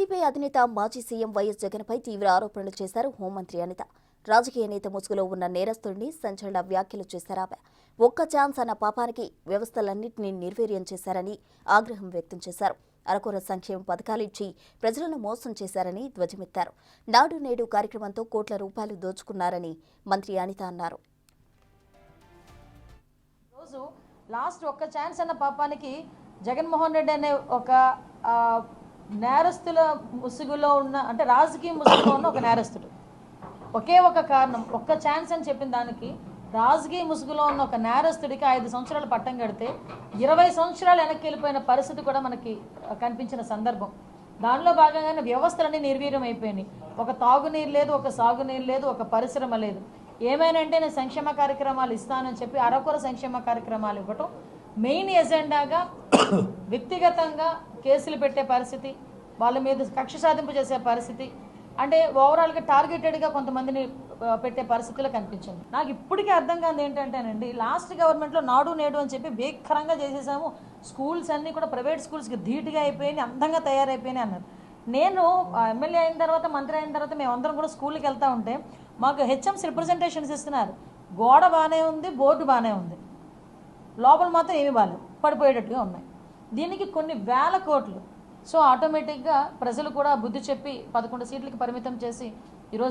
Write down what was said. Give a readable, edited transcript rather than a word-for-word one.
YCP అధినేత మాజీ CM YS జగన్పై తీవ్ర ఆరోపణలు చేశారు హోంమంత్రి అనిత. రాజకీయ నేత ముసుగులో ఉన్న నేరస్తుడిని సంచలన వ్యాఖ్యలు చేశారు ఆమె. ఒక్క ఛాన్స్ అన్న పాపానికి వ్యవస్థలన్నింటినీ నిర్వీర్యం చేశారని ఆగ్రహం వ్యక్తం చేశారు. అరకొర సంక్షేమ పథకాలు ఇచ్చి ప్రజలను మోసం చేశారని ధ్వజమెత్తారు. నాడు నేడు కార్యక్రమంతో కోట్ల రూపాయలు దోచుకున్నారని మంత్రి అనిత అన్నారు. లాస్ట్ ఒక్క ఛాన్స్ అన్న పాపానికి జగన్మోహన్ రెడ్డి అనే ఒక నేరస్తుల ముసుగులో ఉన్న, అంటే రాజకీయ ముసుగులో ఉన్న ఒక నేరస్తుడు. ఒకే ఒక కారణం, ఒక్క ఛాన్స్ అని చెప్పిన దానికి రాజకీయ ముసుగులో ఉన్న ఒక నేరస్తుడికి 5 సంవత్సరాలు పట్టం కడితే 20 సంవత్సరాలు వెనక్కి వెళ్ళిపోయిన పరిస్థితి కూడా మనకి కనిపించిన సందర్భం. దానిలో భాగంగానే వ్యవస్థలన్నీ నిర్వీర్యం అయిపోయినాయి. ఒక తాగునీరు లేదు, ఒక సాగునీరు లేదు, ఒక పరిశ్రమ లేదు. ఏమైనా అంటే నేను సంక్షేమ కార్యక్రమాలు ఇస్తానని చెప్పి అరకొర సంక్షేమ కార్యక్రమాలు ఇవ్వటం, మెయిన్ ఎజెండాగా వ్యక్తిగతంగా కేసులు పెట్టే పరిస్థితి, వాళ్ళ మీద కక్ష సాధింపు చేసే పరిస్థితి, అంటే ఓవరాల్గా టార్గెటెడ్గా కొంతమందిని పెట్టే పరిస్థితులు కనిపించింది. నాకు ఇప్పటికీ అర్థం కాదు ఏంటంటేనండి, లాస్ట్ గవర్నమెంట్లో నాడు నేడు అని చెప్పి భీకరంగా చేసేసాము, స్కూల్స్ అన్నీ కూడా ప్రైవేట్ స్కూల్స్కి ధీటుగా అయిపోయినాయి, అందంగా తయారైపోయినాయి అన్నారు. నేను ఎమ్మెల్యే అయిన తర్వాత, మంత్రి అయిన తర్వాత మేమందరం కూడా స్కూల్కి వెళ్తూ ఉంటే మాకు హెచ్ఎంస్ రిప్రజెంటేషన్స్ ఇస్తున్నారు. గోడ బాగానే ఉంది, బోర్డు బాగానే ఉంది, లోపల మాత్రం ఏమి బాగాలేదు, పడిపోయేటట్టుగా ఉన్నాయి. దీనికి కొన్ని వేల కోట్లు. సో ఆటోమేటిక్గా ప్రజలు కూడా బుద్ధి చెప్పి 11 సీట్లకి పరిమితం చేసి ఈరోజు